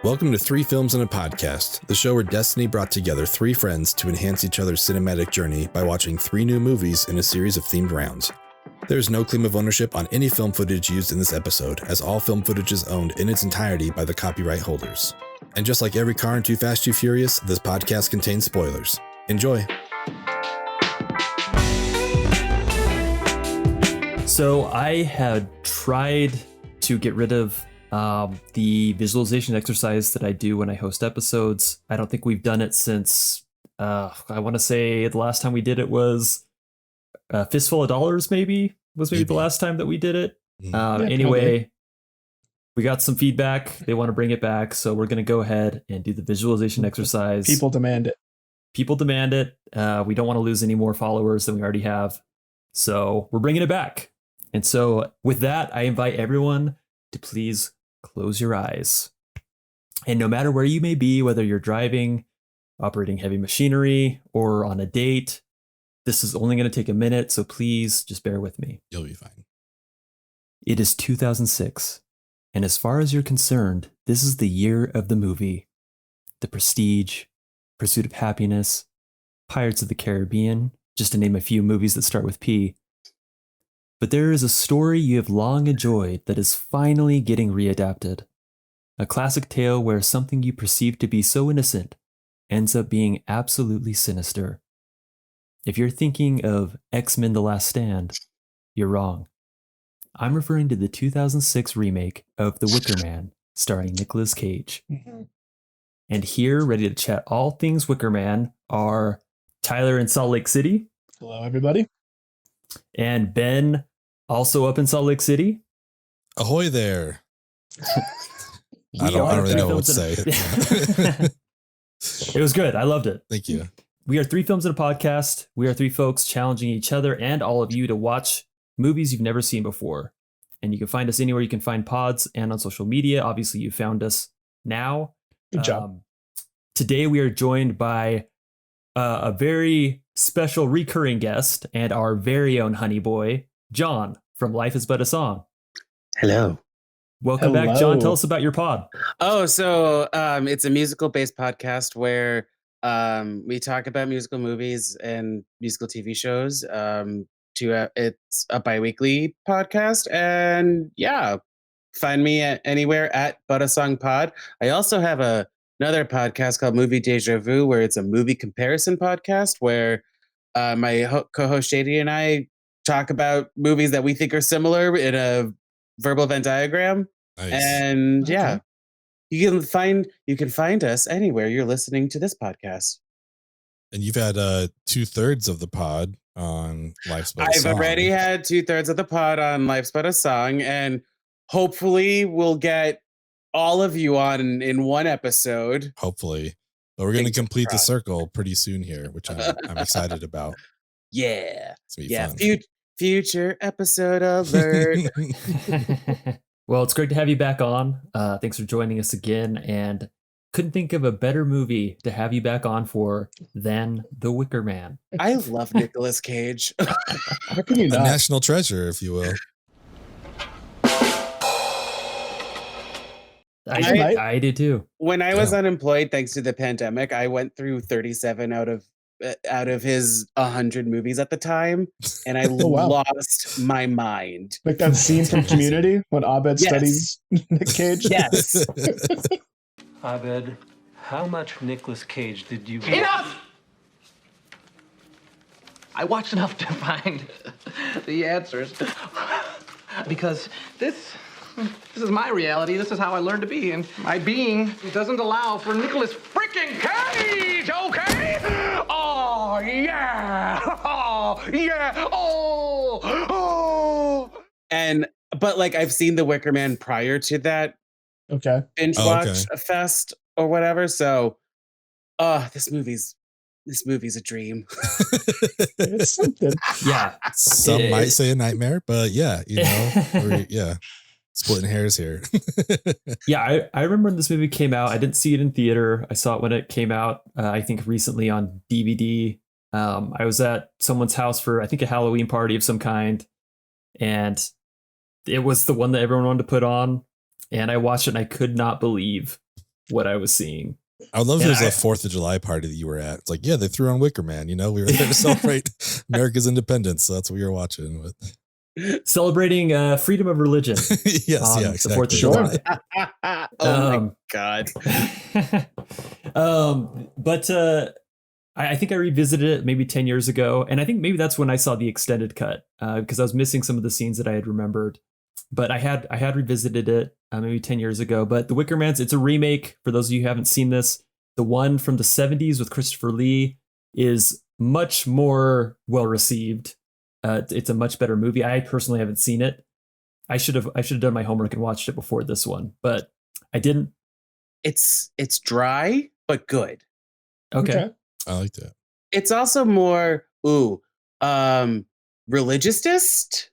Welcome to Three Films and a Podcast, the show where Destiny brought together three friends to enhance each other's cinematic journey by watching three new movies in a series of themed rounds. There is no claim of ownership on any film footage used in this episode, as all film footage is owned in its entirety by the copyright holders. And just like every car in Too Fast, Too Furious, this podcast contains spoilers. Enjoy! So I had tried to get rid of the visualization exercise that I do when I host episodes. I don't think we've done it since, I want to say the last time we did it was Fistful of Dollars, maybe the last time that we did it. Anyway, probably. We got some feedback. They want to bring it back. So we're going to go ahead and do the visualization exercise. People demand it. We don't want to lose any more followers than we already have. So we're bringing it back. And so with that, I invite everyone to please close your eyes. And no matter where you may be, whether you're driving, operating heavy machinery, or on a date, this is only going to take a minute, so please just bear with me. You'll be fine. It is 2006, and as far as you're concerned, this is the year of the movie. The Prestige, Pursuit of Happiness, Pirates of the Caribbean, just to name a few movies that start with P. But there is a story you have long enjoyed that is finally getting readapted. A classic tale where something you perceive to be so innocent ends up being absolutely sinister. If you're thinking of X-Men: The Last Stand, you're wrong. I'm referring to the 2006 remake of The Wicker Man, starring Nicolas Cage. And here, ready to chat all things Wicker Man, are Tyler in Salt Lake City. Hello, everybody. And Ben, also up in Salt Lake City. Ahoy there. I don't really know what to say. It was good. I loved it. Thank you. We are Three Films in a Podcast. We are three folks challenging each other and all of you to watch movies you've never seen before. And you can find us anywhere you can find pods and on social media. Obviously, you found us now. Good job. Today, we are joined by a very special recurring guest and our very own honey boy, John from Life is But a Song. Hello. Welcome back, John. Tell us about your pod. So it's a musical-based podcast where we talk about musical movies and musical TV shows. It's a bi-weekly podcast, and find me anywhere at But a Song Pod. I also have another podcast called Movie Deja Vu, where it's a movie comparison podcast where my co-host Shady and I talk about movies that we think are similar in a verbal Venn diagram. Nice. And you can find us anywhere you're listening to this podcast. And you've had 2/3 of the pod on Life's But a Song. I've already had 2/3 of the pod on Life's But a Song, and hopefully we'll get all of you on in one episode. Hopefully. But we're going to complete the circle pretty soon here, which I'm excited about. Yeah. It's going to be fun. Future episode alert. Well, it's great to have you back on. Thanks for joining us again. And couldn't think of a better movie to have you back on for than The Wicker Man. I love Nicolas Cage. How can you not? A national treasure, if you will. I did too. When I was unemployed, thanks to the pandemic, I went through 37 out of his 100 movies at the time, and I lost my mind. Like that scene from Community when Abed studies Nic Cage? Yes. Abed, how much Nicolas Cage did you... Enough! I watched enough to find the answers. Because this is my reality. This is how I learned to be. And my being doesn't allow for Nicolas freaking Cage, okay? Oh, yeah. Oh, yeah. Oh. But like, I've seen The Wicker Man prior to that. Okay. Binge watch fest or whatever. So, this movie's a dream. It's something. Yeah. Some might say a nightmare, but splitting hairs here. Yeah, I remember when this movie came out. I didn't see it in theater. I saw it when it came out, I think recently on DVD. I was at someone's house for, I think, a Halloween party of some kind. And it was the one that everyone wanted to put on. And I watched it and I could not believe what I was seeing. I would love if And there's a 4th of July party that you were at. It's like, yeah, they threw on Wicker Man. You know, we were there to celebrate America's independence. So that's what we were watching. But celebrating freedom of religion. yes, yeah, exactly. The 4th of July. Oh my God. But I think I revisited it maybe 10 years ago. And I think maybe that's when I saw the extended cut because I was missing some of the scenes that I had remembered. But I had revisited it maybe 10 years ago. But The Wicker Man's, it's a remake. For those of you who haven't seen this, the one from the 70s with Christopher Lee is much more well received. It's a much better movie. I personally haven't seen it. I should have done my homework and watched it before this one, but I didn't. It's dry but good. Okay. I like that. It's also more religiousist.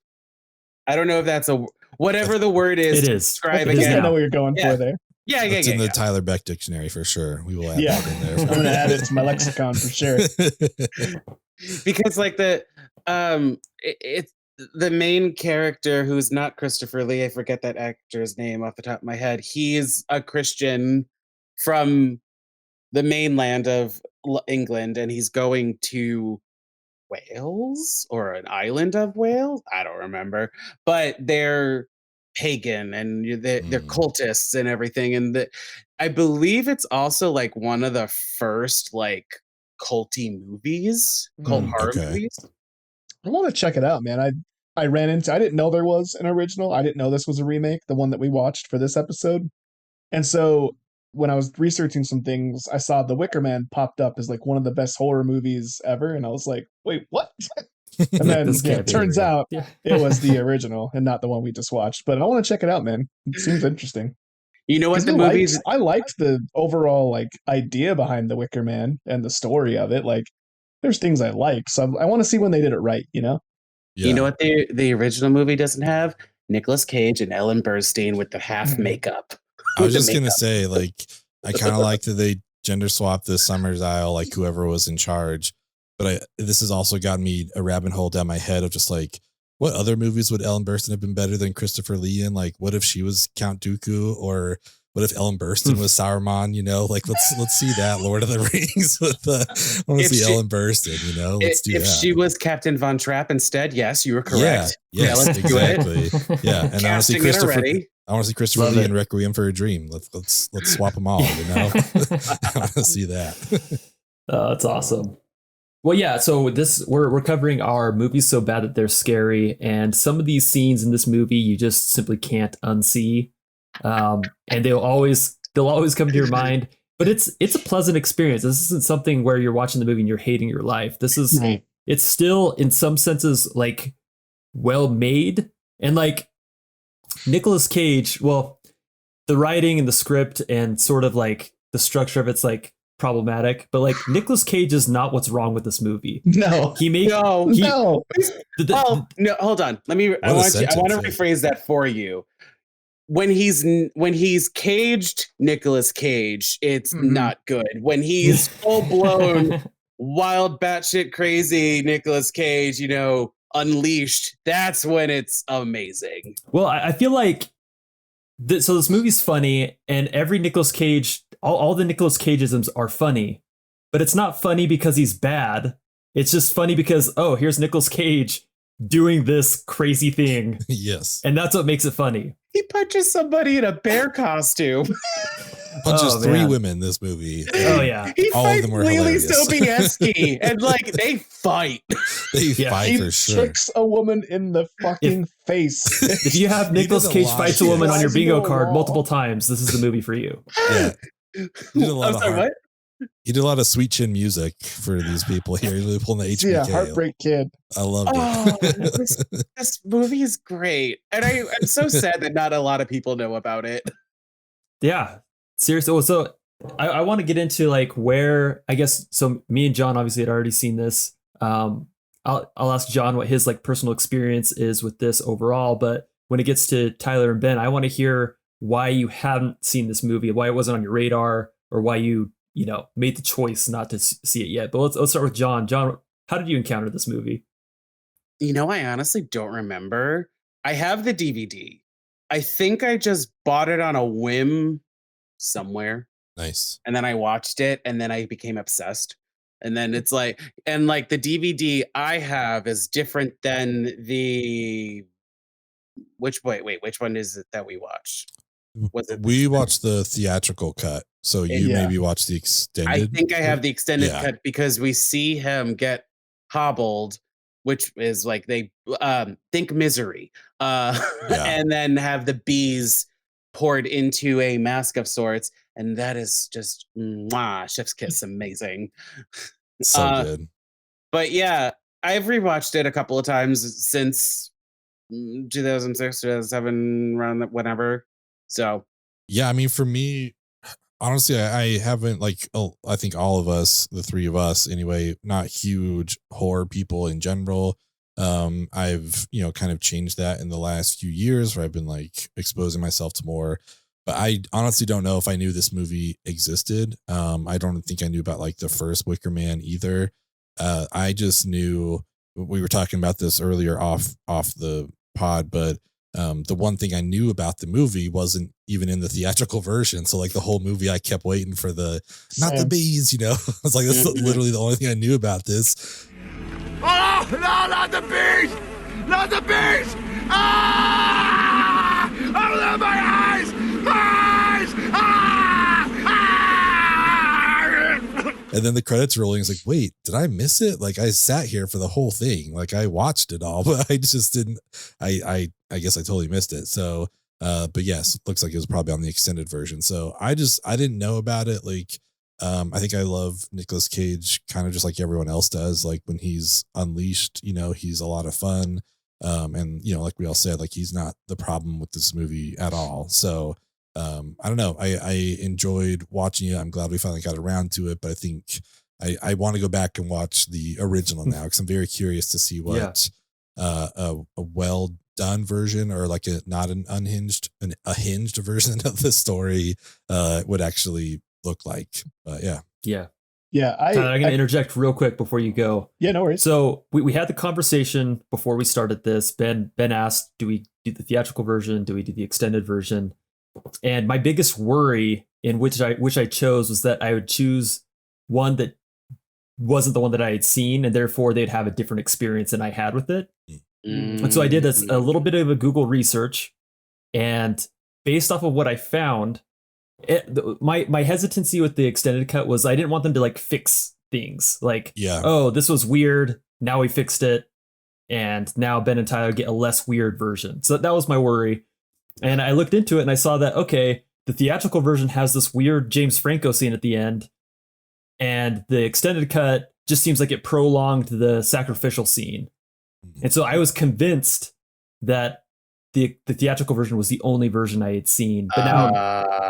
I don't know if that's whatever the word is. It to is. Describe I again. know what you're going for there. Yeah. It's in the Tyler Beck dictionary for sure. We will add that in there. I'm going to add it to my lexicon for sure. Because like it's the main character who's not Christopher Lee. I forget that actor's name off the top of my head. He's a Christian from the mainland of England, and he's going to Wales or an island of Wales. I don't remember, but they're pagan and they're cultists and everything. And I believe it's also like one of the first like culty movies, cult horror movies. I want to check it out, man. I didn't know there was an original. I didn't know this was a remake, the one that we watched for this episode. And so when I was researching some things, I saw The Wicker Man popped up as like one of the best horror movies ever. And I was like, wait, what? And then it turns out it was the original and not the one we just watched. But I want to check it out, man. It seems interesting. You know what the movies? I liked the overall like idea behind The Wicker Man and the story of it. Like, there's things I like, so I want to see when they did it right. You know? Yeah. You know what the original movie doesn't have? Nicolas Cage and Ellen Burstyn with the half makeup. I was just gonna say, like, I kind of like that they gender swapped the Summer's Isle, like whoever was in charge. But this has also got me a rabbit hole down my head of just like, what other movies would Ellen Burstyn have been better than Christopher Lee in? Like, what if she was Count Dooku, or what if Ellen Burstyn was Sauron? You know, like let's see that Lord of the Rings with I want to see Ellen Burstyn. You know, let's do that. If she was Captain Von Trapp instead, yes, you were correct. Yeah, yes, let's exactly. Do it. Yeah, and I want to see Christopher Lee in Requiem for a Dream. Let's swap them all. You know, I want to see that. That's awesome. Well, yeah. So we're covering our movies so bad that they're scary, and some of these scenes in this movie you just simply can't unsee, and they'll always come to your mind. But it's a pleasant experience. This isn't something where you're watching the movie and you're hating your life. This is it's still in some senses like well made, and like Nicolas Cage. Well, the writing and the script and sort of like the structure of it's like problematic, but like Nicolas Cage is not what's wrong with this movie. No, no. Hold on. I want to rephrase that for you. When he's caged Nicolas Cage, it's not good. When he's full blown wild batshit crazy Nicolas Cage, you know, unleashed, that's when it's amazing. Well, I feel like so this movie's funny, and every Nicolas Cage, all the Nicolas Cageisms are funny, but it's not funny because he's bad. It's just funny because, oh, here's Nicolas Cage doing this crazy thing. Yes. And that's what makes it funny. He punches somebody in a bear costume. Punches three women in this movie. Oh, yeah. He all of them were hilarious. Sobieski, and like they fight. They fight for sure. He kicks a woman in the fucking face. If you have Nicolas Cage fights a woman on your bingo card multiple times, this is the movie for you. Yeah. He did a lot of sweet chin music for these people here. He's really pulling the HBK. Yeah, Heartbreak Kid. I loved it. This movie is great. And I'm so sad that not a lot of people know about it. Yeah. Seriously. So I want to get into like where, I guess, so me and John obviously had already seen this. I'll ask John what his like personal experience is with this overall. But when it gets to Tyler and Ben, I want to hear why you haven't seen this movie, why it wasn't on your radar, or why you made the choice not to see it yet. But let's start with John. John, how did you encounter this movie? You know, I honestly don't remember. I have the DVD. I think I just bought it on a whim somewhere. Nice. And then I watched it, and then I became obsessed. And then it's like, and like the DVD I have is different than the which one is it that we watched? Was it We watched the theatrical cut, so you Yeah. maybe watched the I extended. think I have the extended Yeah. cut because we see him get hobbled, which is like they think Misery, and then have the bees poured into a mask of sorts, and that is just chef's kiss, amazing. So good. But yeah, I've rewatched it a couple of times since 2006, 2007, around whenever. So Yeah, I mean, for me, honestly, I haven't I think all of us, the three of us anyway, not huge horror people in general. I've, kind of changed that in the last few years where I've been like exposing myself to more, but I honestly don't know if I knew this movie existed. I don't think I knew about like the first Wicker Man either. I just knew we were talking about this earlier off the pod, but the one thing I knew about the movie wasn't even in the theatrical version. So like the whole movie, I kept waiting for not the bees, I was like, that's literally the only thing I knew about this. Oh, no, not the bees! Not the bees! Ah! Oh, my eyes! Eyes! Ah! Ah! And then the credits rolling is like, wait, did I miss it? Like I sat here for the whole thing. Like I watched it all, but I just didn't, I guess I totally missed it. So, but yes, it looks like it was probably on the extended version. So I didn't know about it. Like, I think I love Nicolas Cage kind of just like everyone else does. Like when he's unleashed, he's a lot of fun. And like we all said, like he's not the problem with this movie at all. So, I don't know. I enjoyed watching it. I'm glad we finally got around to it, but I think I want to go back and watch the original now because I'm very curious to see what a well done version or like a hinged version of the story would actually look like. But yeah. I'm going to interject real quick before you go. Yeah, no worries. So we had the conversation before we started this. Ben asked, do we do the theatrical version? Do we do the extended version? And my biggest worry in which I chose was that I would choose one that wasn't the one that I had seen, and therefore they'd have a different experience than I had with it. And so I did a little bit of a Google research, and based off of what I found, my hesitancy with the extended cut was I didn't want them to like fix things. Like, oh, this was weird. Now we fixed it. And now Ben and Tyler get a less weird version. So that was my worry. And I looked into it and I saw that, okay, the theatrical version has this weird James Franco scene at the end. And the extended cut just seems like it prolonged the sacrificial scene. And so I was convinced that the theatrical version was the only version I had seen. But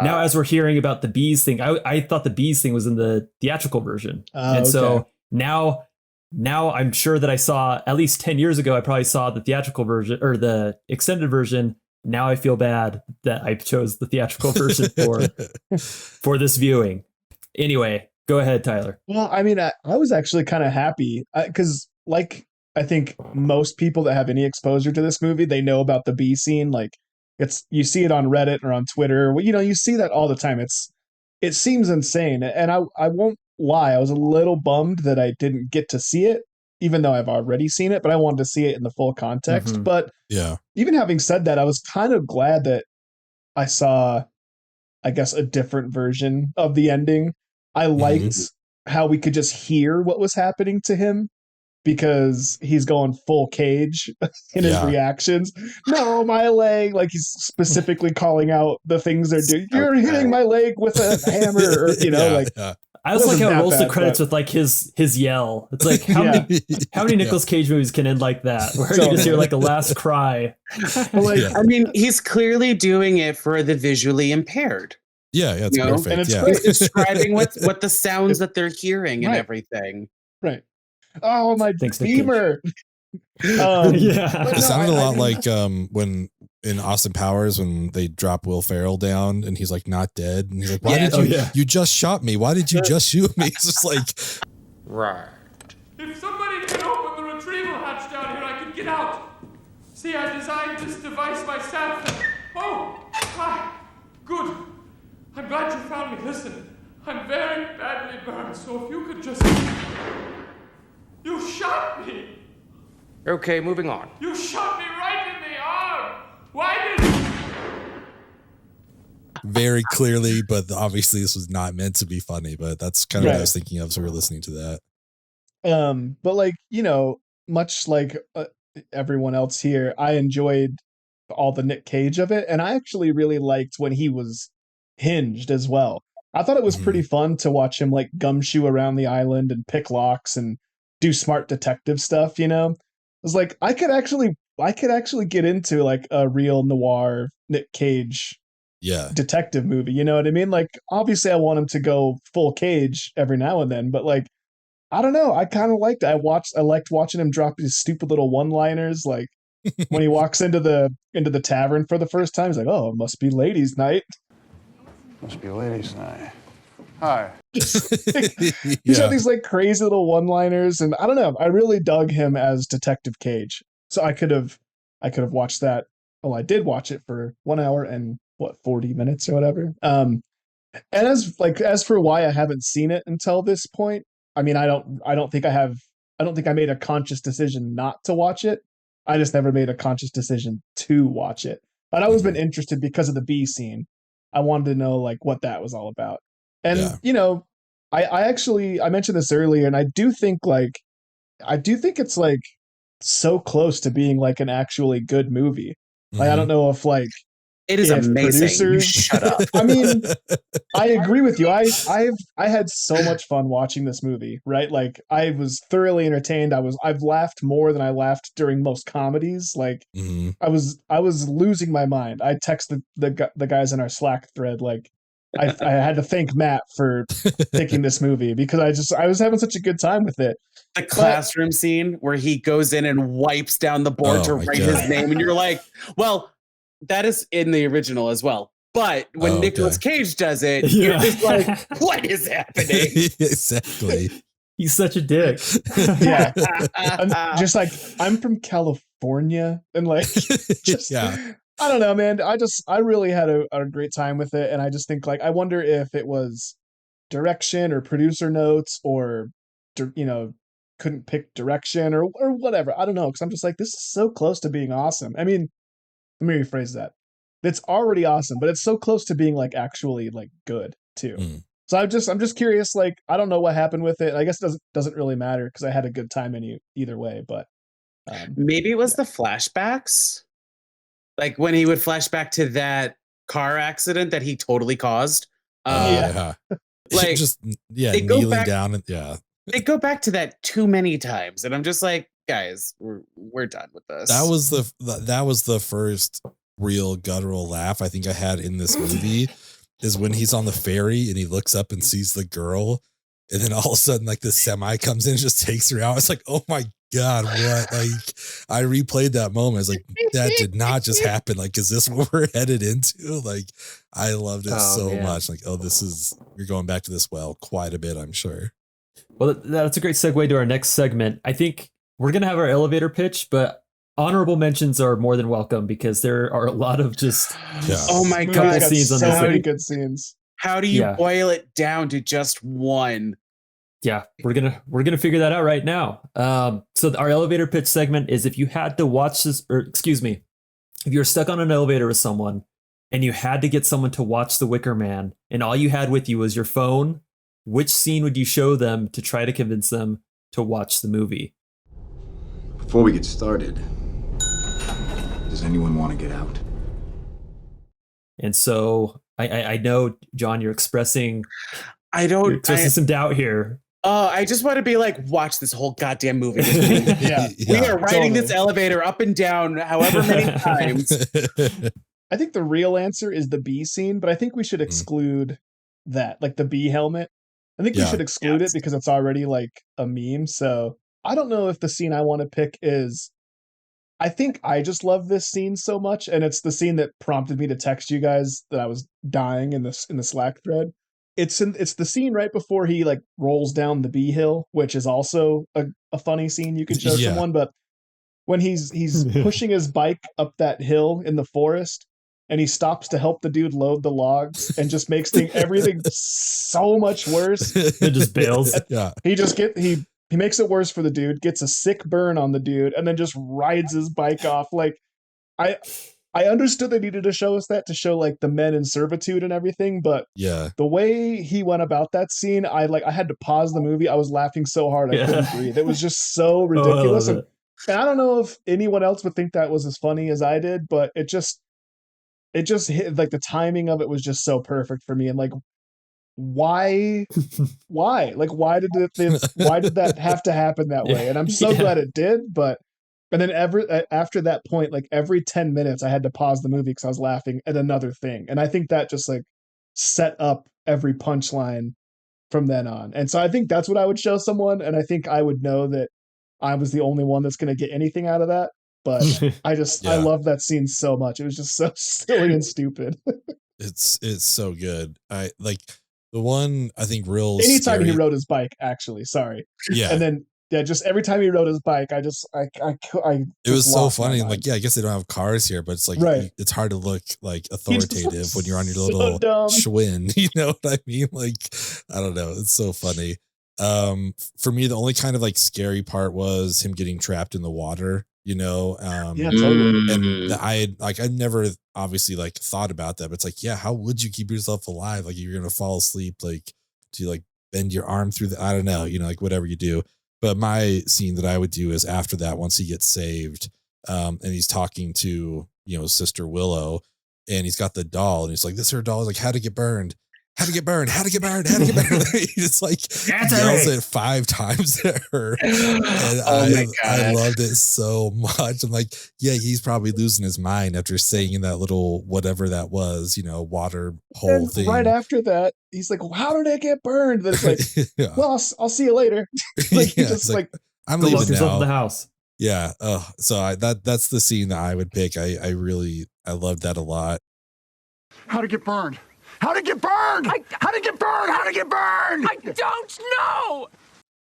now as we're hearing about the bees thing, I thought the bees thing was in the theatrical version. And so now I'm sure that I saw, at least 10 years ago, I probably saw the theatrical version or the extended version. Now I feel bad that I chose the theatrical version for this viewing. Anyway, go ahead, Tyler. Well, I mean, I was actually kind of happy because like, I think most people that have any exposure to this movie, they know about the bee scene. Like you see it on Reddit or on Twitter. You see that all the time. It seems insane. And I won't lie. I was a little bummed that I didn't get to see it, even though I've already seen it, but I wanted to see it in the full context. Mm-hmm. But even having said that, I was kind of glad that I saw, I guess, a different version of the ending. I liked how we could just hear what was happening to him, because he's going full Cage in his reactions. No, my leg. Like he's specifically calling out the things they're doing. You're hitting my leg with a hammer. Or, I was like how it rolls the credits with like his yell. It's like how many Nicolas Cage movies can end like that, where you just hear like a last cry. I mean, he's clearly doing it for the visually impaired. Yeah, it's perfect. And it's He's describing what the sounds that they're hearing and everything. Right. Oh, my beamer. It sounded a lot like when in Austin Powers when they drop Will Ferrell down and he's like not dead and he's like, why did you just shot me? Why did you just shoot me? It's just like right. If somebody can open the retrieval hatch down here, I could get out. See, I designed this device myself. Oh, hi. Good. I'm glad you found me. Listen, I'm very badly burned, so if you could just... You shot me! Okay, moving on. You shot me right in the arm! Why did... Very clearly, but obviously this was not meant to be funny, but that's kind of what I was thinking of, so we're listening to that. But like, you know, much like everyone else here, I enjoyed all the Nic Cage of it, and I actually really liked when he was hinged as well. I thought it was pretty fun to watch him like gumshoe around the island and pick locks and do smart detective stuff, you know? It was like I could actually get into like a real noir Nic Cage detective movie, you know what I mean? Like obviously I want him to go full Cage every now and then, but like I don't know, I kind of liked it. I liked watching him drop these stupid little one-liners like when he walks into the tavern for the first time, he's like, "Oh, it must be ladies' night." Must be ladies' night. Hi. He's got these like crazy little one-liners, and I don't know. I really dug him as Detective Cage. So I could have watched that. Well, I did watch it for 1 hour and 40 minutes or whatever. And as for why I haven't seen it until this point, I mean, I don't think I made a conscious decision not to watch it. I just never made a conscious decision to watch it. I'd always been interested because of the B scene. I wanted to know like what that was all about. And you know, I mentioned this earlier, and I do think it's like so close to being like an actually good movie. Like I don't know if like it is amazing. You shut up. I mean, I agree with you. I had so much fun watching this movie, right? Like I was thoroughly entertained. I've laughed more than I laughed during most comedies. Like I was losing my mind. I texted the guys in our Slack thread like I had to thank Matt for picking this movie because I was having such a good time with it. The classroom scene where he goes in and wipes down the board to write his name, and you're like, well, that is in the original as well. But when Nicolas Cage does it, you're just like, what is happening? Exactly. He's such a dick. Yeah. I'm just like, I'm from California. And like, I don't know, man. I really had a great time with it. And I just think like, I wonder if it was direction or producer notes or, you know, couldn't pick direction or whatever. I don't know. Cause I'm just like, this is so close to being awesome. I mean, let me rephrase that. It's already awesome, but it's so close to being like actually like good too. So I'm just curious. Like I don't know what happened with it. I guess it doesn't really matter because I had a good time either way. But maybe it was the flashbacks, like when he would flash back to that car accident that he totally caused. Like just kneeling down and they go back to that too many times, and I'm just like, guys, we're done with this. That was the first real guttural laugh I think I had in this movie is when he's on the ferry and he looks up and sees the girl, and then all of a sudden like the semi comes in and just takes her out. It's like, oh my God, what? Like I replayed that moment. It's like that did not just happen. Like, is this what we're headed into? Like I loved it so much. Like, you're going back to this well quite a bit, I'm sure. Well, that's a great segue to our next segment. I think we're going to have our elevator pitch, but honorable mentions are more than welcome because there are a lot of just oh my God, scenes on so many good scenes. How do you boil it down to just one? Yeah, we're gonna figure that out right now. So our elevator pitch segment is if you had to watch this, or excuse me, if you're stuck on an elevator with someone and you had to get someone to watch The Wicker Man and all you had with you was your phone, which scene would you show them to try to convince them to watch the movie? Before we get started, does anyone want to get out? And so I know, John, you're expressing some doubt here. I just want to be like, watch this whole goddamn movie. We are riding this elevator up and down however many times. I think the real answer is the B scene, but I think we should exclude that, like the B helmet. I think we should exclude it because it's already like a meme. So I don't know if the scene I want to pick is. I think I just love this scene so much, and it's the scene that prompted me to text you guys that I was dying in the Slack thread. It's the scene right before he like rolls down the B hill, which is also a funny scene you can show someone. But when he's pushing his bike up that hill in the forest, and he stops to help the dude load the logs and just makes everything so much worse. It just bails. Yeah. He makes it worse for the dude, gets a sick burn on the dude, and then just rides his bike off. Like, I understood they needed to show us that to show like the men in servitude and everything, but Yeah. the way he went about that scene, I had to pause the movie. I was laughing so hard I couldn't breathe. It was just so ridiculous. And I don't know if anyone else would think that was as funny as I did, but it just hit, like the timing of it was just so perfect for me. And like, why like why did that have to happen that way? And I'm so glad it did. But and then after that point, like every 10 minutes I had to pause the movie because I was laughing at another thing. And I think that just like set up every punchline from then on. And so I think that's what I would show someone, and I think I would know that I was the only one that's going to get anything out of that. But I love that scene so much. It was just so silly and stupid. It's so good. I like the one, I think real anytime scary. he rode his bike, actually, sorry. Yeah. And then just every time he rode his bike, I it was so funny. Like, yeah, I guess they don't have cars here, but it's like, right. It's hard to look like authoritative when you're on your so little dumb. Schwinn. You know what I mean? Like, I don't know. It's so funny. For me, the only kind of like scary part was him getting trapped in the water, you know? Yeah, totally. And I never obviously like thought about that, but it's like, yeah, how would you keep yourself alive? Like, you're going to fall asleep, like, do you like bend your arm through I don't know, you know, like whatever you do. But my scene that I would do is after that, once he gets saved, and he's talking to, you know, Sister Willow, and he's got the doll, and he's like, this is her doll. He's like, how'd it get burned? How'd it get burned? How'd it get burned? How'd it get burned? He just like yells it 5 times at her. And I loved it so much. I'm like, yeah, he's probably losing his mind after saying in that little whatever that was, you know, water hole thing. Right after that, he's like, well, how did it get burned? Then it's like, yeah. Well, I'll see you later. Like, yeah, just like I'm leaving now. In the house. Yeah. So that's the scene that I would pick. I loved that a lot. How'd it get burned? How'd it get burned? How'd it get burned? How'd it get burned? I don't know.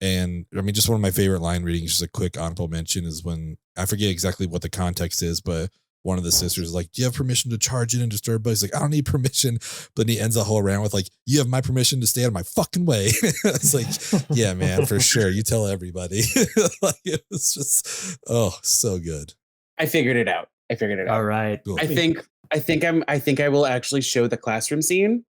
And I mean, just one of my favorite line readings, just a quick honorable mention, is when I forget exactly what the context is, but one of the sisters is like, do you have permission to charge it and disturb us? He's like, I don't need permission. But then he ends the whole round with like, you have my permission to stay out of my fucking way. It's like, yeah, man, for sure. You tell everybody. Like, it was just, oh, so good. I figured it out. All right. Cool. I think I will actually show the classroom scene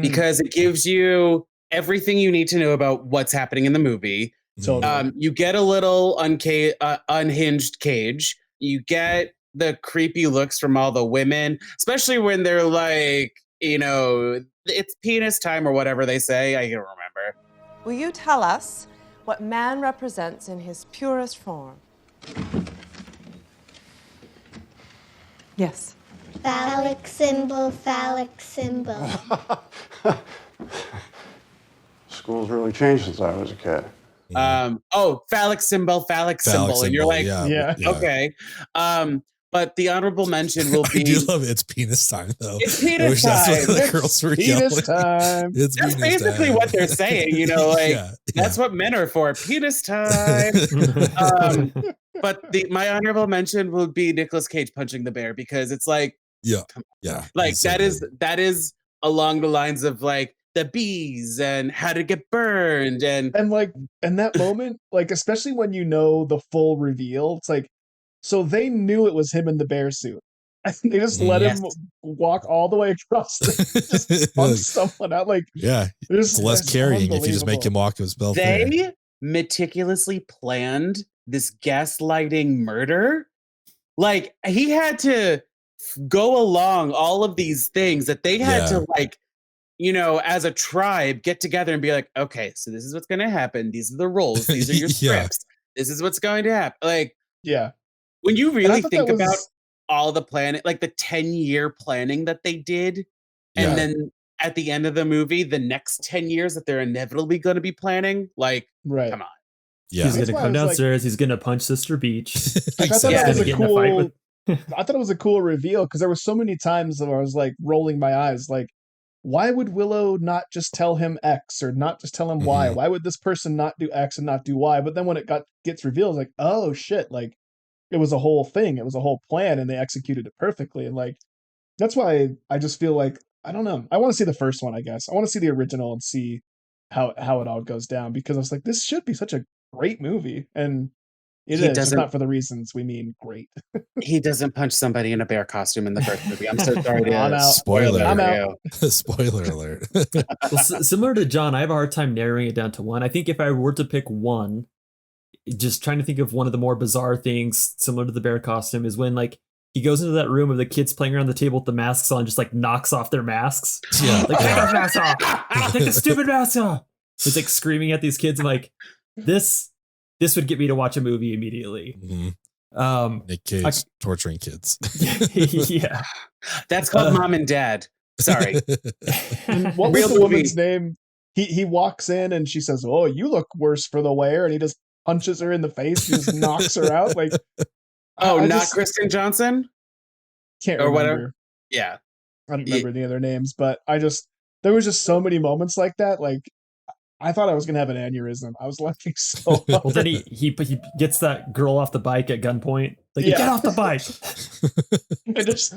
because it gives you everything you need to know about what's happening in the movie. Totally. You get a little unhinged Cage. You get the creepy looks from all the women, especially when they're like, you know, it's penis time or whatever they say. I don't remember. Will you tell us what man represents in his purest form? Yes. Phallic symbol, phallic symbol. School's really changed since I was a kid. Phallic symbol. And you're like, yeah. Okay. But the honorable mention will be. I do love it's penis time though. It's penis time. That's what the girls were penis time. It's that's penis basically time. what they're saying, you know, like that's what men are for. Penis time. But my honorable mention will be Nicolas Cage punching the bear because it's like, like that is along the lines of like the bees and how to get burned and that moment, like especially when you know the full reveal, it's like, so they knew it was him in the bear suit. They just let him walk all the way across just punch someone out. Like, it's less carrying if you just make him walk himself. They meticulously planned this gaslighting murder. Like he had to go along all of these things that they had to like, you know, as a tribe get together and be like, okay, so this is what's going to happen. These are the roles. These are your scripts. This is what's going to happen. Like, when you really think about all the planning, like the 10-year planning that they did, and then at the end of the movie, the next 10 years that they're inevitably going to be planning, like, come on. Yeah. He's going to come downstairs. He's going to punch Sister Beach. I thought it was a cool reveal because there were so many times where I was like rolling my eyes, like, why would Willow not just tell him X or not just tell him Y? Why would this person not do X and not do Y? But then when it gets revealed, it's like, oh shit, like it was a whole thing. It was a whole plan and they executed it perfectly. And like, That's why I just feel like, I don't know. I want to see the first one, I guess. I want to see the original and see how it all goes down, because I was like, this should be such a great movie. And it is, just not for the reasons we mean great. He doesn't punch somebody in a bear costume in the first movie. I'm so sorry to I'm out. Spoiler. I'm out. Spoiler alert. Well, similar to John, I have a hard time narrowing it down to one. I think if I were to pick one, just trying to think of one of the more bizarre things similar to the bear costume is when like he goes into that room of the kids playing around the table with the masks on, just like knocks off their masks. Yeah. Like, take those masks off! Take the stupid masks off! He's like screaming at these kids. I'm like, this would get me to watch a movie immediately. Mm-hmm. Nic Cage torturing kids. Yeah. That's called Mom and Dad. Sorry. What was the woman's name? He walks in and she says, "Oh, you look worse for the wear," and he just punches her in the face, just knocks her out. Like, not Kristen Johnson? Can't or remember. Whatever. Yeah. I don't remember the other names, but there was just so many moments like that. Like, I thought I was gonna have an aneurysm. I was laughing so hard. Well, then he gets that girl off the bike at gunpoint. Like, get off the bike! And just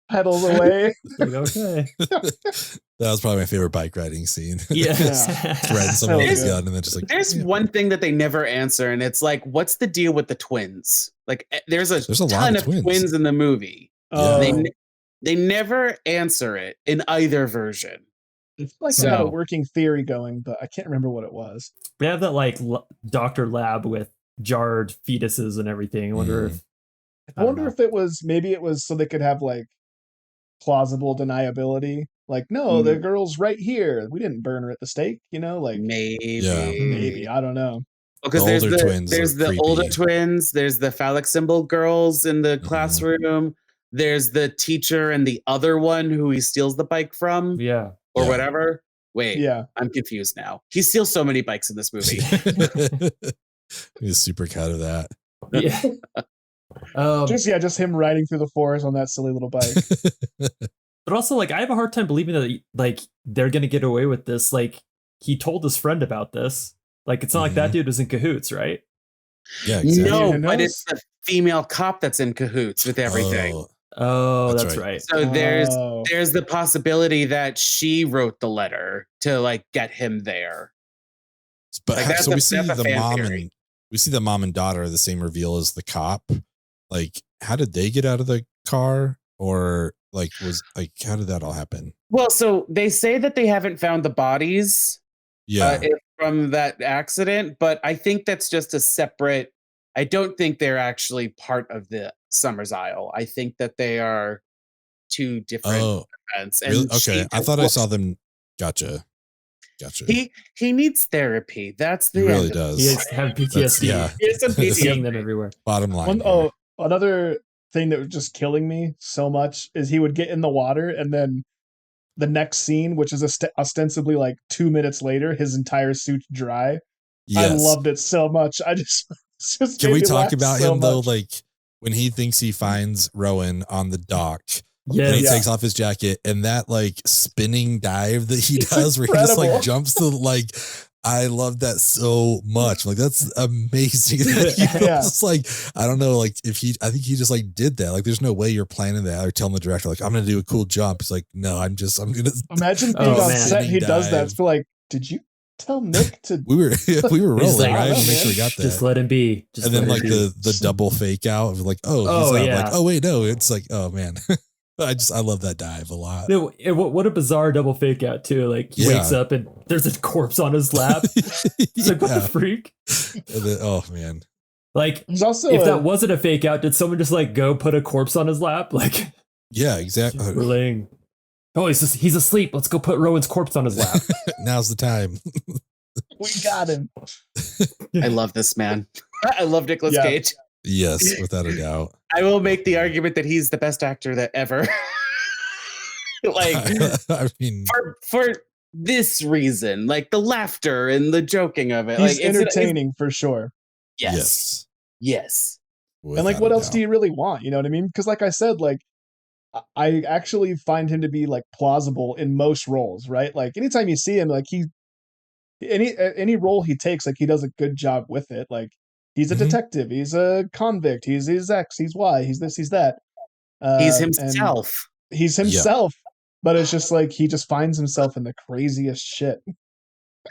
pedals away. Like, okay. That was probably my favorite bike riding scene. Yes. Thread someone's gun and then just like. There's one thing that they never answer, and it's like, what's the deal with the twins? Like, there's a ton of twins in the movie. They never answer it in either version. It's like I had a working theory going, but I can't remember what it was. They have that like doctor lab with jarred fetuses and everything. I wonder if it was, maybe it was so they could have like plausible deniability. Like, no, the girl's right here. We didn't burn her at the stake, like maybe. I don't know. Because there's the older twins, there's the phallic symbol girls in the classroom, there's the teacher and the other one who he steals the bike from. Yeah. Or whatever. Wait, I'm confused now. He steals so many bikes in this movie. He's super cut of that. Yeah. Just him riding through the forest on that silly little bike. But also, like, I have a hard time believing that like they're gonna get away with this. Like, he told his friend about this. Like, it's not like that dude was in cahoots, right? Yeah, exactly. No, but it's the female cop that's in cahoots with everything. Oh, that's right. So there's the possibility that she wrote the letter to like get him there. But like, so we see the mom and daughter are the same reveal as the cop. Like, how did they get out of the car? Or like how did that all happen? Well, so they say that they haven't found the bodies from that accident, but I think that's just a separate. I don't think they're actually part of the Summer's Isle. I think that they are two different events. And really? Okay, I thought I saw them. Gotcha. He needs therapy. That's the he really does. He has PTSD. He has some PTSD. Seeing them everywhere. Bottom line. Another thing that was just killing me so much is he would get in the water and then the next scene, which is ostensibly like 2 minutes later, his entire suit's dry. Yes. I loved it so much. Can we talk about him though? Like when he thinks he finds Rowan on the dock, and he takes off his jacket, and that like spinning dive that he does, where he just like jumps to like. I love that so much. Like that's amazing. It's like I don't know. Like I think he just like did that. Like there's no way you're planning that or telling the director like I'm gonna do a cool jump. It's like no, I'm gonna imagine being on set. He does that. It's like, did you tell Nick to? we were rolling, like, right? Make sure we got that. Just let him be. And then like the double fake out of like he's like oh wait no, it's like oh man. I love that dive a lot. What a bizarre double fake out too. Like he wakes up and there's a corpse on his lap. He's like, what the freak? Then, oh man. Like if that wasn't a fake out, did someone just like go put a corpse on his lap? Like yeah, exactly. We're laying. Oh, he's asleep. Let's go put Rowan's corpse on his lap. Now's the time. We got him. I love this man. I love Nicolas Cage. Yes, without a doubt. I will make the argument that he's the best actor that ever. Like, I mean, for this reason, like the laughter and the joking of it, he's like entertaining for sure. Yes. And like, what else do you really want? You know what I mean? Because like I said, like I actually find him to be like plausible in most roles, right? Like anytime you see him, like any role he takes, like he does a good job with it. Like. He's a detective. He's a convict. He's X. He's Y. He's this. He's that. He's himself. He's himself, but it's just like he just finds himself in the craziest shit.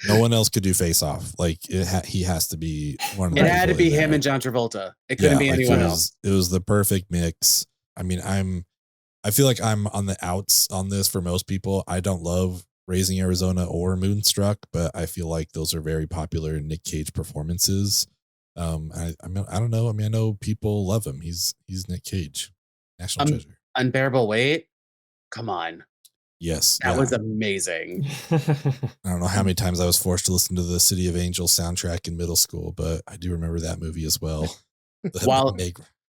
No one else could do Face Off. Like he has to be one of the It had to people be in him there. and John Travolta. It couldn't be like anyone else. It was the perfect mix. I mean, I feel like I'm on the outs on this for most people. I don't love Raising Arizona or Moonstruck, but I feel like those are very popular Nic Cage performances. I don't know. I mean, I know people love him. He's Nic Cage, national treasure. Unbearable Weight. Come on. Yes, that was amazing. I don't know how many times I was forced to listen to the City of Angels soundtrack in middle school, but I do remember that movie as well.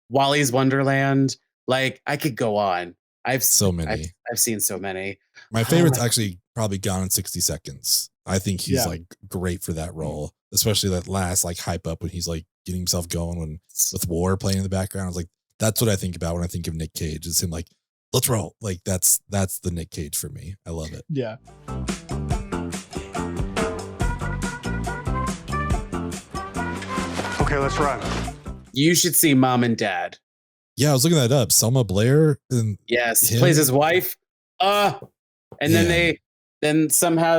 Wally's Wonderland. Like, I could go on. I've seen so many. My favorite's actually probably Gone in 60 Seconds. I think he's like great for that role, especially that last like hype up when he's like getting himself going with War playing in the background. I was like, that's what I think about when I think of Nic Cage. It's him like, let's roll. Like that's the Nic Cage for me. I love it. Yeah. Okay, let's run. You should see Mom and Dad. Yeah, I was looking that up. Selma Blair and plays his wife. And then somehow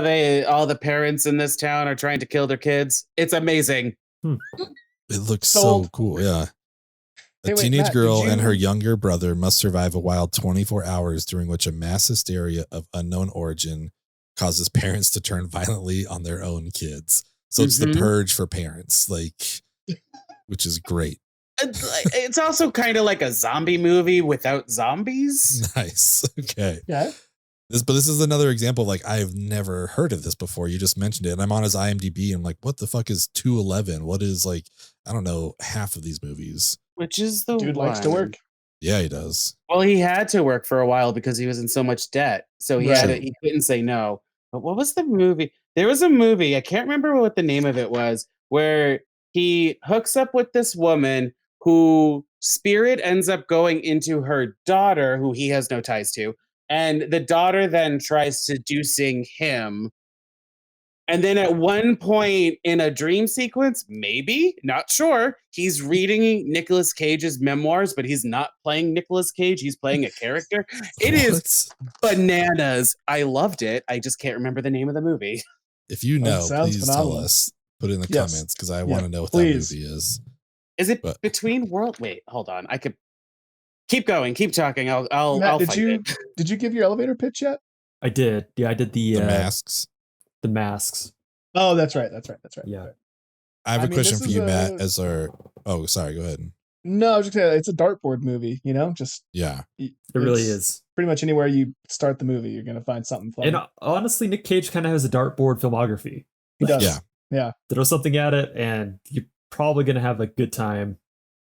all the parents in this town are trying to kill their kids. It's amazing. It looks so cool. Yeah. A teenage girl and her younger brother must survive a wild 24 hours during which a mass hysteria of unknown origin causes parents to turn violently on their own kids. So it's the purge for parents, like, which is great. It's also kind of like a zombie movie without zombies. Nice. Okay. Yeah. This is another example. Like, I've never heard of this before. You just mentioned it, and I'm on his IMDb. And I'm like, what the fuck is 211? What is like? I don't know half of these movies. Which is the dude likes to work. Yeah, he does. Well, he had to work for a while because he was in so much debt, so he he couldn't say no. But what was the movie? There was a movie, I can't remember what the name of it was, where he hooks up with this woman who spirit ends up going into her daughter, who he has no ties to, and the daughter then tries seducing him. And then at one point in a dream sequence, maybe, not sure, he's reading Nicolas Cage's memoirs, but he's not playing Nicolas Cage. He's playing a character. It is bananas. I loved it. I just can't remember the name of the movie. If you know, please tell us. Put it in the comments because I want to know what that movie is. Is it Between World? Wait, hold on. I could keep going. Keep talking. I'll Matt, find it. Did you give your elevator pitch yet? I did. Yeah, I did the masks. The masks. Oh, that's right. Yeah. I have a question for you, Matt, as our... Oh, sorry. Go ahead. No, I was just saying, it's a dartboard movie, you know? It really is. Pretty much anywhere you start the movie, you're going to find something funny. And honestly, Nic Cage kind of has a dartboard filmography. He does. Yeah. Throw something at it, and you're probably going to have a good time.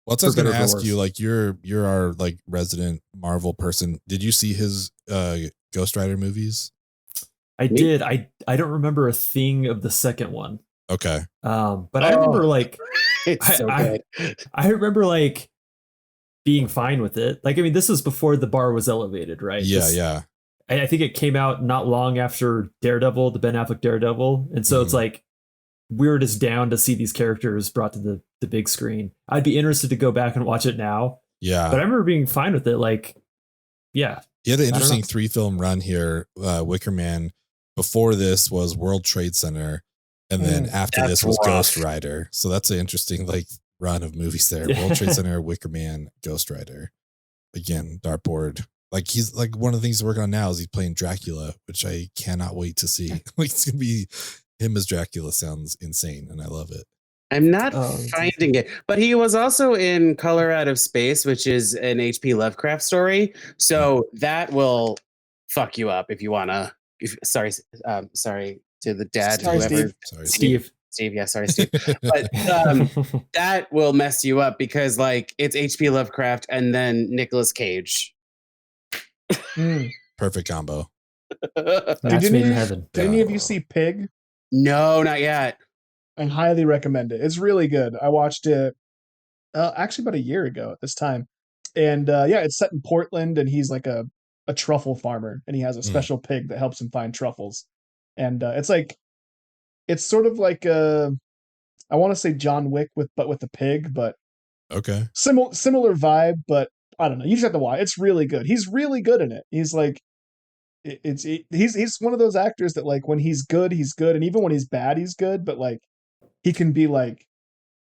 Well, I was going to ask you, like, you're our like resident Marvel person. Did you see his Ghost Rider movies? I did. I don't remember a thing of the second one. Okay. But I remember like it's so good. I remember like being fine with it. Like, I mean, this was before the bar was elevated, right? Yeah. I think it came out not long after Daredevil, the Ben Affleck Daredevil. And so it's like weird as down to see these characters brought to the big screen. I'd be interested to go back and watch it now. Yeah. But I remember being fine with it. Like, yeah. He had an interesting 3-film run here. Wicker Man. Before this was World Trade Center, and then after this was Ghost Rider. So that's an interesting like run of movies there. World Trade Center, Wicker Man, Ghost Rider. Again, dartboard. Like he's like one of the things he's working on now is he's playing Dracula, which I cannot wait to see. Like it's gonna be him as Dracula sounds insane, and I love it. I'm not finding it, but he was also in Color Out of Space, which is an H.P. Lovecraft story. So that will fuck you up if you wanna. Sorry to the dad. Steve. Yeah, sorry, Steve. But that will mess you up because like it's H.P. Lovecraft and then Nicolas Cage. Perfect combo. Match made in heaven. Did any of you see Pig? No, not yet. I highly recommend it. It's really good. I watched it actually about a year ago at this time, and it's set in Portland, and he's like a truffle farmer, and he has a special pig that helps him find truffles. And it's sort of like I want to say John Wick with a pig, but okay, similar vibe, but I don't know. You just have to watch. It's really good. He's really good in it. He's like, he's one of those actors that like when he's good, and even when he's bad, he's good. But like he can be like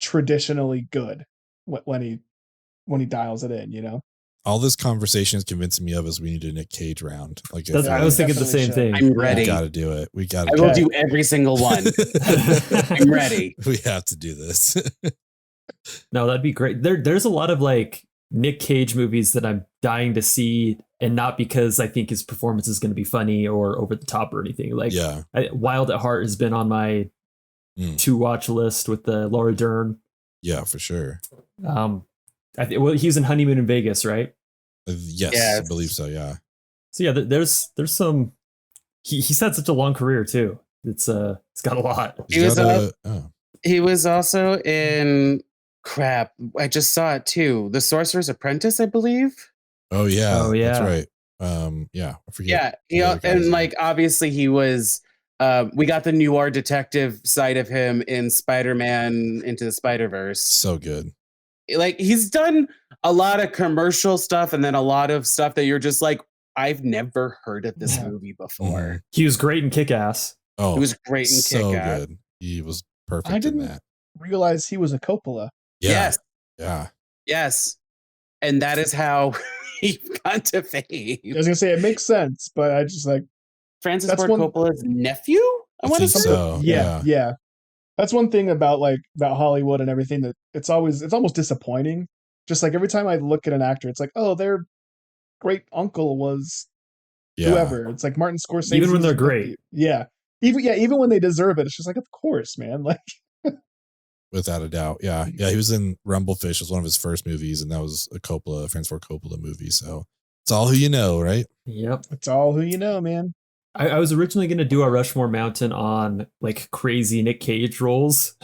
traditionally good when he dials it in. You know. All this conversation is convincing me of is we need a Nic Cage round. Like I was thinking the same thing. I'm ready. We got to do it. We got. I will do every single one. I'm ready. We have to do this. No, that'd be great. There's a lot of like Nic Cage movies that I'm dying to see, and not because I think his performance is going to be funny or over the top or anything. Like, Wild at Heart has been on my to watch list with the Laura Dern. Yeah, for sure. Well, he was in Honeymoon in Vegas, right? Yes, I believe so. Yeah. So yeah, there's some. He's had such a long career too. It's got a lot. He was also in crap. I just saw it too. The Sorcerer's Apprentice, I believe. Oh yeah. That's right. I forget. Yeah. And like obviously he was. We got the noir detective side of him in Spider-Man Into the Spider-Verse. So good. Like he's done a lot of commercial stuff and then a lot of stuff that you're just like, I've never heard of this movie before. Mm-hmm. He was great in Kick-Ass. Oh, he was great in Kick-Ass. Good. He was perfect I didn't in that. realize he was a Coppola. Yeah. Yes. Yeah. Yes. And that is how he got to fame. I was gonna say it makes sense, but I just like Francis Ford Coppola's nephew. I want to say so. Yeah. That's one thing about Hollywood and everything that it's almost disappointing. Just like every time I look at an actor, it's like, oh, their great uncle was whoever. It's like Martin Scorsese. Even when they're great. Even when they deserve it, it's just like, of course, man. Like without a doubt. Yeah. He was in Rumblefish, was one of his first movies, and that was a Francis Ford Coppola movie. So it's all who you know, right? Yep. It's all who you know, man. I was originally going to do a Rushmore Mountain on like crazy Nic Cage roles,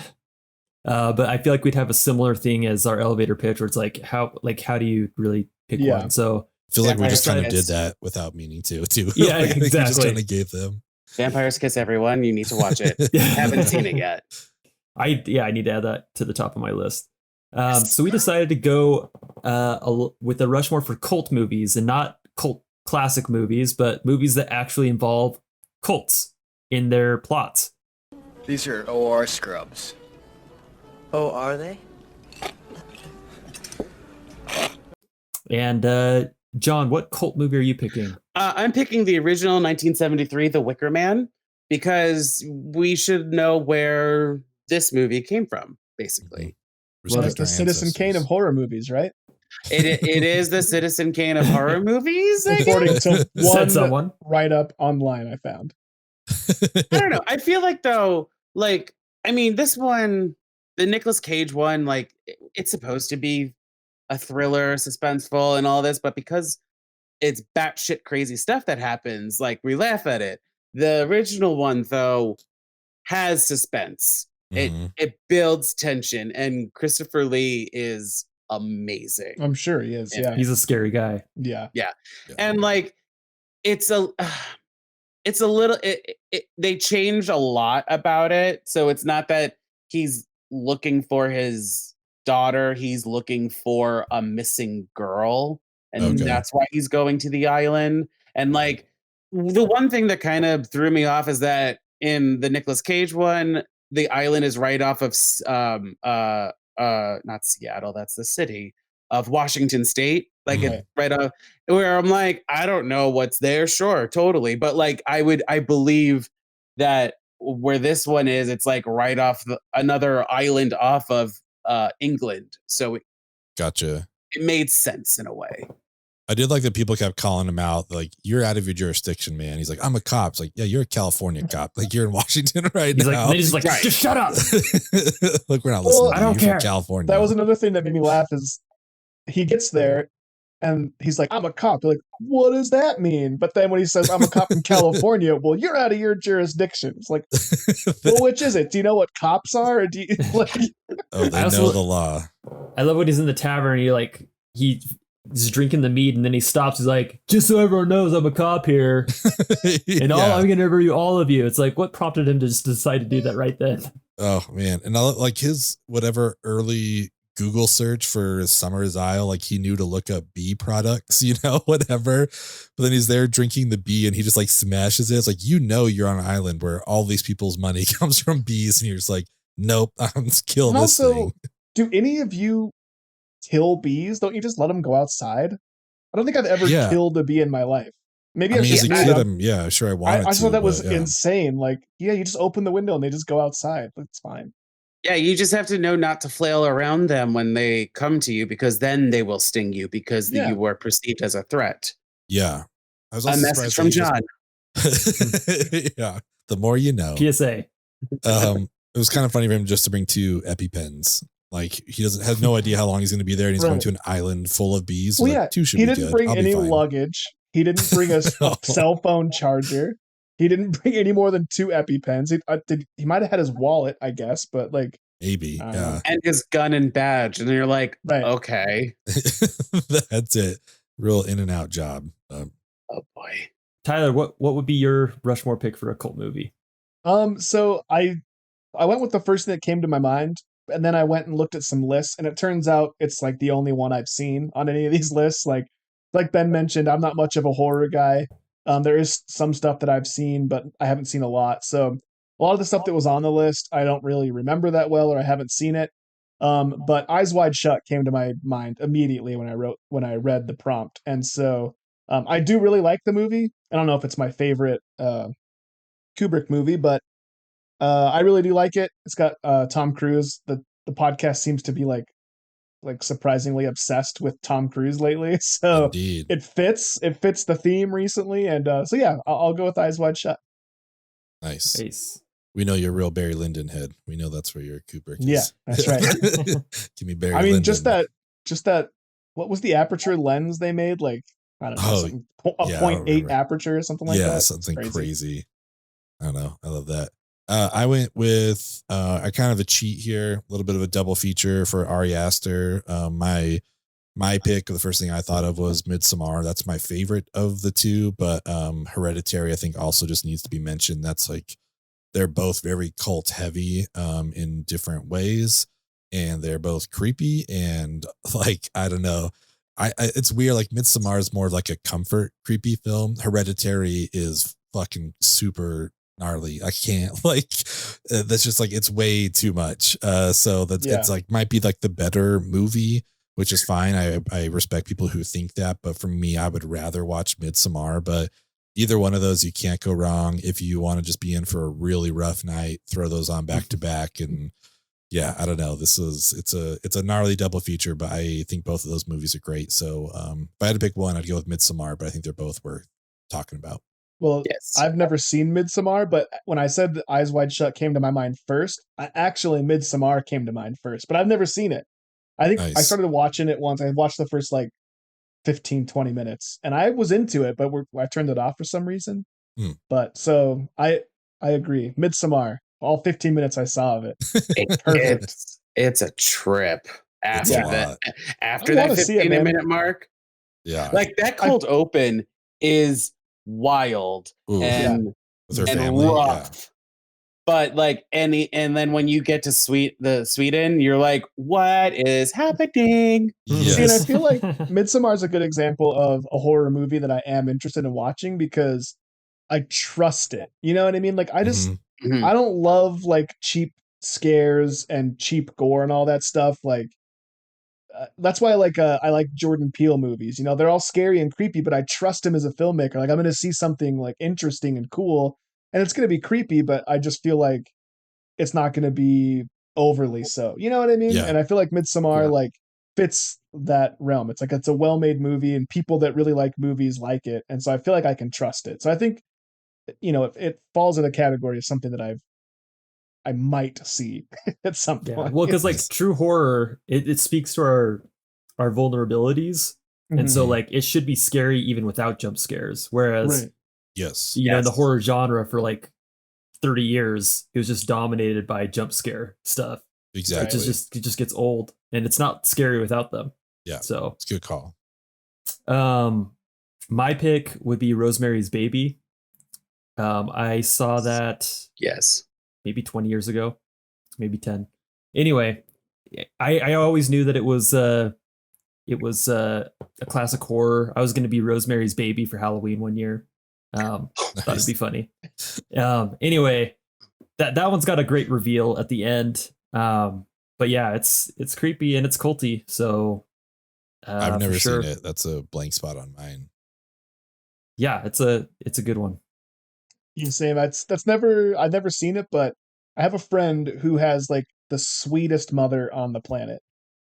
but I feel like we'd have a similar thing as our elevator pitch, where it's like how do you really pick one? So I feel like we just kind of did that without meaning to, too. Yeah, like, exactly. We just kind of gave them. Vampires Kiss Everyone. You need to watch it. Haven't seen it yet. I need to add that to the top of my list. So we decided to go with a Rushmore for cult movies, and not cult classic movies, but movies that actually involve cults in their plots. These are OR scrubs. Oh, are they? And John, what cult movie are you picking? I'm picking the original 1973, The Wicker Man, because we should know where this movie came from, basically. Well, it's the Citizen Kane of horror movies, right? It is the Citizen Kane of horror movies. According to one write-up online I found. I don't know. I feel like though, like, I mean, this one, the Nicolas Cage one, like, it's supposed to be a thriller, suspenseful, and all this, but because it's batshit crazy stuff that happens, like, we laugh at it. The original one, though, has suspense. It builds tension, and Christopher Lee is amazing. I'm sure he is. Yeah, he's a scary guy. Yeah. And like, it's a little. They changed a lot about it, so it's not that he's looking for his daughter; he's looking for a missing girl, and that's why he's going to the island. And like, the one thing that kind of threw me off is that in the Nicolas Cage one, the island is right off of not Seattle, that's the city of Washington State. Like it's right off where I'm like, I don't know what's there. Sure, totally. But like I believe that where this one is, it's like right off another island off of England. So Gotcha. It made sense in a way. I did like that people kept calling him out, like, you're out of your jurisdiction, man. He's like, I'm a cop. It's like, yeah, you're a California cop. Like, you're in Washington right now. He's like, just shut up. Look, we're not listening. I don't care. From California. That was another thing that made me laugh is he gets there and he's like, I'm a cop. They're like, what does that mean? But then when he says, I'm a cop in California, well, you're out of your jurisdiction. It's like, well, which is it? Do you know what cops are? Or do you like... Oh, they know the law. I love when he's in the tavern. He's drinking the mead, and then he stops. He's like, just so everyone knows, I'm a cop here. And I'm going to interview all of you. It's like, what prompted him to just decide to do that right then? Oh, man. And I like his whatever early Google search for Summer's Isle. Like he knew to look up bee products, whatever. But then he's there drinking the bee and he just like smashes it. It's like, you're on an island where all these people's money comes from bees. And you're just like, nope, I'm just kill And this also, thing. do any of you kill bees? Don't you just let them go outside? I don't think I've ever killed a bee in my life. Maybe as a kid, sure I wanted to. I thought that was insane. Like, you just open the window and they just go outside. That's fine. Yeah, you just have to know not to flail around them when they come to you, because then they will sting you because you were perceived as a threat. Yeah. I was a message from John. Yeah. The more you know. PSA. It was kind of funny for him just to bring 2 EpiPens. Like he has no idea how long he's going to be there, and he's going to an island full of bees. Well, like, 2 should he be didn't good. bring I'll any be fine. luggage. He didn't bring a cell phone charger. He didn't bring any more than 2 EpiPens. He might have had his wallet, I guess, but like maybe, yeah. And his gun and badge, and you're like, okay, that's it. Real in and out job. Oh boy, Tyler, what would be your Rushmore pick for a cult movie? So I went with the first thing that came to my mind, and then I went and looked at some lists, and it turns out it's like the only one I've seen on any of these lists. Like Ben mentioned, I'm not much of a horror guy. There is some stuff that I've seen, but I haven't seen a lot. So a lot of the stuff that was on the list, I don't really remember that well, or I haven't seen it. But Eyes Wide Shut came to my mind immediately when I read the prompt. And so I do really like the movie. I don't know if it's my favorite Kubrick movie, but I really do like it. It's got Tom Cruise. The podcast seems to be like surprisingly obsessed with Tom Cruise lately. So Indeed. it fits the theme recently. And so yeah, I'll go with Eyes Wide Shut. Nice. We know you're a real Barry Lyndon head. We know that's where your Kubrick is. Yeah, that's right. Give me Barry I mean, Lyndon. just that, what was the aperture lens they made? Like, I don't know, a 0.8 aperture or something like that. Yeah, something crazy. I don't know. I love that. I went with a kind of a cheat here, a little bit of a double feature for Ari Aster. My pick, the first thing I thought of was Midsommar. That's my favorite of the 2, but Hereditary I think also just needs to be mentioned. That's like, they're both very cult heavy in different ways, and they're both creepy and like, I don't know. It's weird. Like Midsommar is more like a comfort creepy film. Hereditary is fucking super gnarly. I can't that's just like, it's way too much. So that's it's like might be like the better movie, which is fine. I respect people who think that, but for me, I would rather watch Midsommar. But either one of those, you can't go wrong. If you want to just be in for a really rough night, throw those on back to back. And yeah, I don't know. It's a gnarly double feature, but I think both of those movies are great. So if I had to pick one, I'd go with Midsommar, but I think they're both worth talking about. Well, yes. I've never seen Midsommar, but when I said that Eyes Wide Shut came to my mind first, Midsommar came to mind first, but I've never seen it. I think I started watching it once. I watched the first 15, 20 minutes, and I was into it, but I turned it off for some reason. But so I agree. Midsommar, all 15 minutes I saw of it. It's a trip after that 15 minute mark. Yeah. Like that cold open is wild and rough. But and then when you get to Sweden, you're like, what is happening? Yes. And I feel like Midsommar is a good example of a horror movie that I am interested in watching because I trust it. You know what I mean? Like I just I don't love cheap scares and cheap gore and all that stuff. That's why I like Jordan Peele movies. You know, they're all scary and creepy, but I trust him as a filmmaker. Like I'm going to see something interesting and cool. And it's going to be creepy, but I just feel like it's not going to be overly so. You know what I mean? Yeah. And I feel like Midsommar fits that realm. It's a well-made movie, and people that really like movies like it. And so I feel like I can trust it. So I think, if it falls in the category of something that I might see at some point. Well, because true horror, it speaks to our vulnerabilities, and so it should be scary even without jump scares. Whereas. Yes. You know, the horror genre for 30 years, it was just dominated by jump scare stuff. Exactly. It just gets old, and it's not scary without them. Yeah. So it's a good call. My pick would be Rosemary's Baby. I saw that maybe 20 years ago, maybe 10. Anyway, I always knew that it was a classic horror. I was going to be Rosemary's Baby for Halloween one year. Thought it'd be funny. Anyway, that one's got a great reveal at the end. But yeah, it's creepy and it's culty. So I've never seen it. That's a blank spot on mine. Yeah, it's a good one. You say I've never seen it, but I have a friend who has like the sweetest mother on the planet.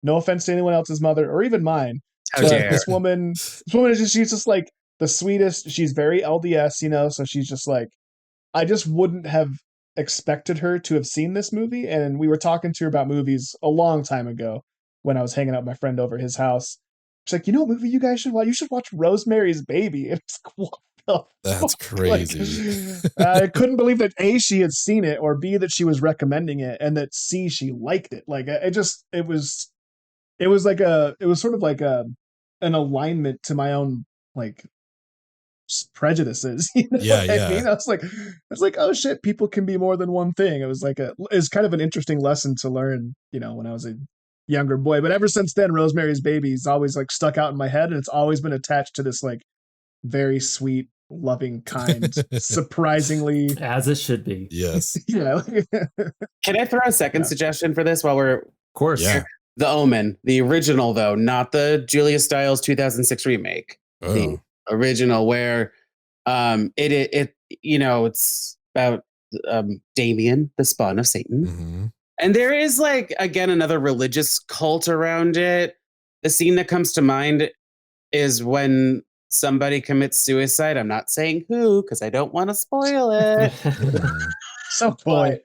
No offense to anyone else's mother or even mine. How but dare. this woman she's just like the sweetest. She's very LDS, so she's just like, I just wouldn't have expected her to have seen this movie. And we were talking to her about movies a long time ago when I was hanging out with my friend over his house. She's like, what movie you guys should watch? You should watch Rosemary's Baby. It's what the That's fuck? crazy. I couldn't believe that A, she had seen it, or B, that she was recommending it, and that C, she liked it. Like it was sort of like an alignment to my own like prejudices. Yeah. I mean? I was like, oh shit, people can be more than one thing. It was kind of an interesting lesson to learn, when I was a younger boy. But ever since then, Rosemary's Baby's always like stuck out in my head, and it's always been attached to this like very sweet, loving, kind, surprisingly, as it should be. Yes. Can I throw a second suggestion for this while we're, of course, The Omen, the original though, not the Julia Stiles 2006 remake. Oh. The original, where it's about Damien, the spawn of Satan. Mm-hmm. And there is like, again, another religious cult around it. The scene that comes to mind is when somebody commits suicide. I'm not saying who, because I don't want to spoil it. So boy.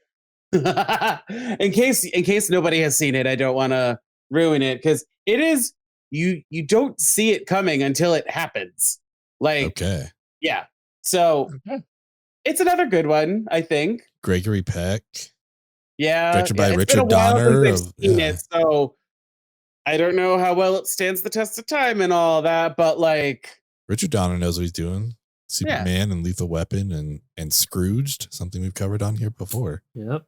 in case nobody has seen it, I don't want to ruin it, because it is, you don't see it coming until it happens. Like, okay. Yeah. So it's another good one, I think. Gregory Peck. Yeah. Directed by It's Richard been a while Donner. since I've seen it, so I don't know how well it stands the test of time and all that, but like, Richard Donner knows what he's doing. Superman and Lethal Weapon and Scrooged, something we've covered on here before. Yep.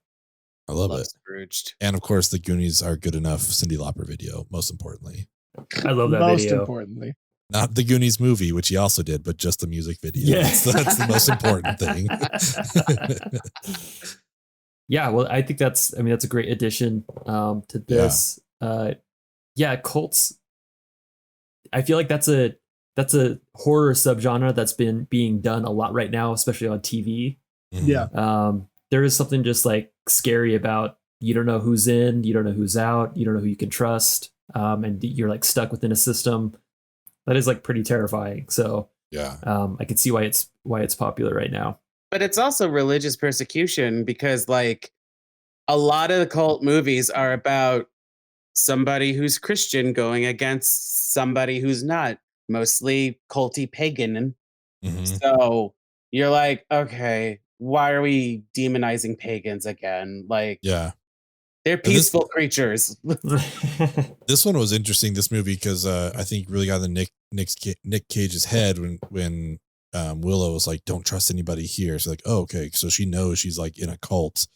I love it. Scrooged. And of course, the Goonies are good enough. Cyndi Lauper video, most importantly. I love that most video. importantly. Not the Goonies movie, which he also did, but just the music video. Yes. That's the most important thing. Yeah, well, I think that's a great addition to this. Yeah, cults. I feel like that's a horror subgenre that's been being done a lot right now, especially on TV. Yeah. There is something just like scary about, you don't know who's in, you don't know who's out, you don't know who you can trust, and you're like stuck within a system that is like pretty terrifying. So yeah, I can see why it's popular right now. But it's also religious persecution, because like a lot of the cult movies are about somebody who's Christian going against somebody who's not, mostly culty pagan. Mm-hmm. So you're like, okay, why are we demonizing pagans again? Like, yeah, they're peaceful creatures. This one was interesting, this movie, because I think really got in Nic Cage's head when Willow was like, don't trust anybody here. So like, oh, okay. So she knows she's like in a cult,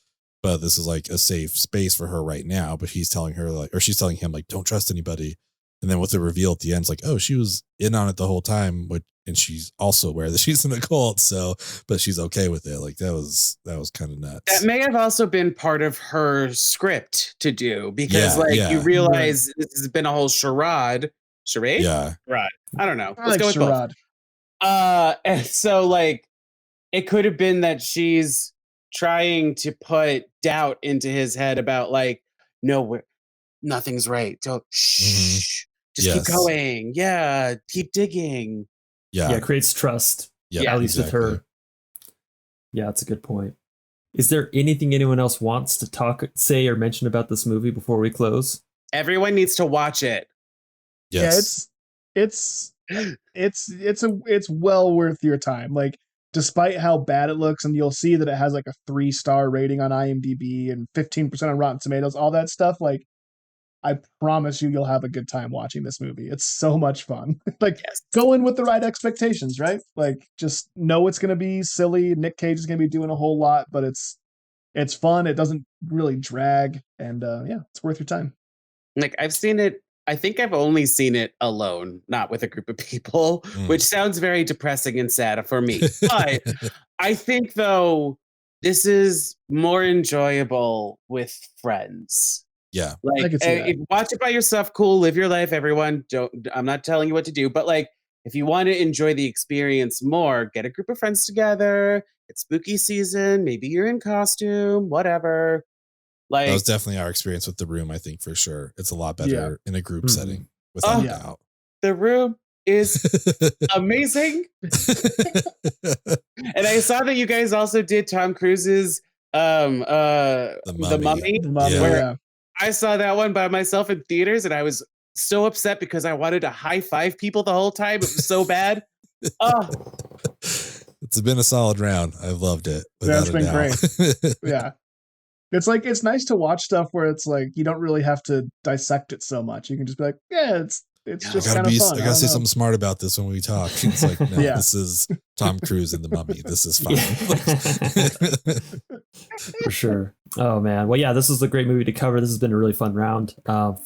but this is like a safe space for her right now. But he's telling her like, or she's telling him like, don't trust anybody. And then with the reveal at the end, it's like, oh, she was in on it the whole time, and she's also aware that she's in a cult. So, but she's okay with it. Like that was kind of nuts. That may have also been part of her script to do, because you realize this has been a whole charade. Charade? Yeah. Right. I don't know. Let's go with charade. Both. And so like, it could have been that she's trying to put doubt into his head about like, no, nothing's right. Don't shh. Just keep going. Yeah. Keep digging. Yeah. It creates trust. Yeah. At least with her. Yeah, that's a good point. Is there anything anyone else wants to say or mention about this movie before we close? Everyone needs to watch it. Yes. Yeah, it's well worth your time. Like, despite how bad it looks, and you'll see that it has like a 3-star rating on IMDb and 15% on Rotten Tomatoes, all that stuff, like, I promise you'll have a good time watching this movie. It's so much fun. Like, go in with the right expectations, right? Like, just know it's going to be silly. Nic Cage is going to be doing a whole lot, but it's fun. It doesn't really drag, and it's worth your time. Like I've seen it. I think I've only seen it alone, not with a group of people, which sounds very depressing and sad for me. But I think though this is more enjoyable with friends. Yeah. Like watch it by yourself, cool, live your life, everyone. I'm not telling you what to do, but like if you want to enjoy the experience more, get a group of friends together. It's spooky season, maybe you're in costume, whatever. Like that was definitely our experience with The Room, I think, for sure. It's a lot better in a group setting, without a doubt. The Room is amazing. And I saw that you guys also did Tom Cruise's The Mummy. Where I saw that one by myself in theaters, and I was so upset because I wanted to high five people the whole time. It was so bad. It's been a solid round. I've loved it. That's been great. Yeah. It's nice to watch stuff where it's like you don't really have to dissect it so much. You can just be like, yeah, it's just kind of fun. I gotta say something smart about this when we talk. It's like, no, this is Tom Cruise in The Mummy. This is fine. For sure. Oh man. Well, yeah, this is a great movie to cover. This has been a really fun round.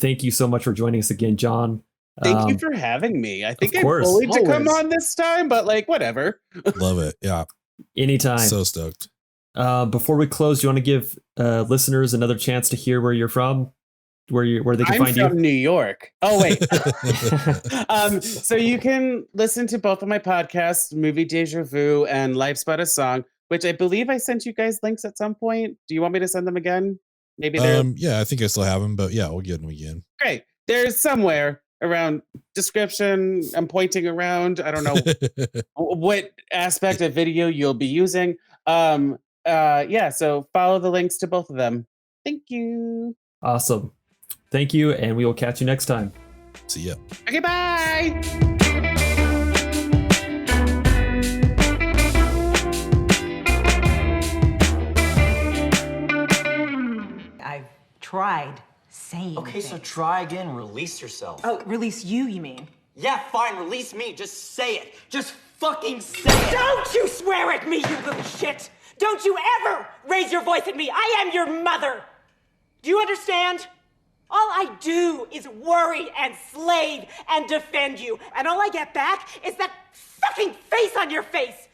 Thank you so much for joining us again, John. Thank you for having me. I think I'm bullied to come on this time, but like whatever. Love it. Yeah. Anytime. So stoked. Before we close, do you want to give listeners another chance to hear where you're from, where they can find you? I'm from New York. Oh wait. So you can listen to both of my podcasts, Movie Deja Vu and Life's But a Song, which I believe I sent you guys links at some point. Do you want me to send them again? Maybe they're yeah, I think I still have them, but yeah, we'll get them again. Great. There's somewhere around description. I'm pointing around. I don't know what aspect of video you'll be using. Yeah, so follow the links to both of them. Thank you. Awesome. Thank you, and we will catch you next time. See ya. Okay, bye. I've tried saying Okay, so things. try again. Release yourself. Oh, release you mean? Yeah, fine. Release me. Just say it. Just fucking say it. Don't you swear at me, you little shit! Don't you ever raise your voice at me! I am your mother! Do you understand? All I do is worry and slave and defend you, and all I get back is that fucking face on your face!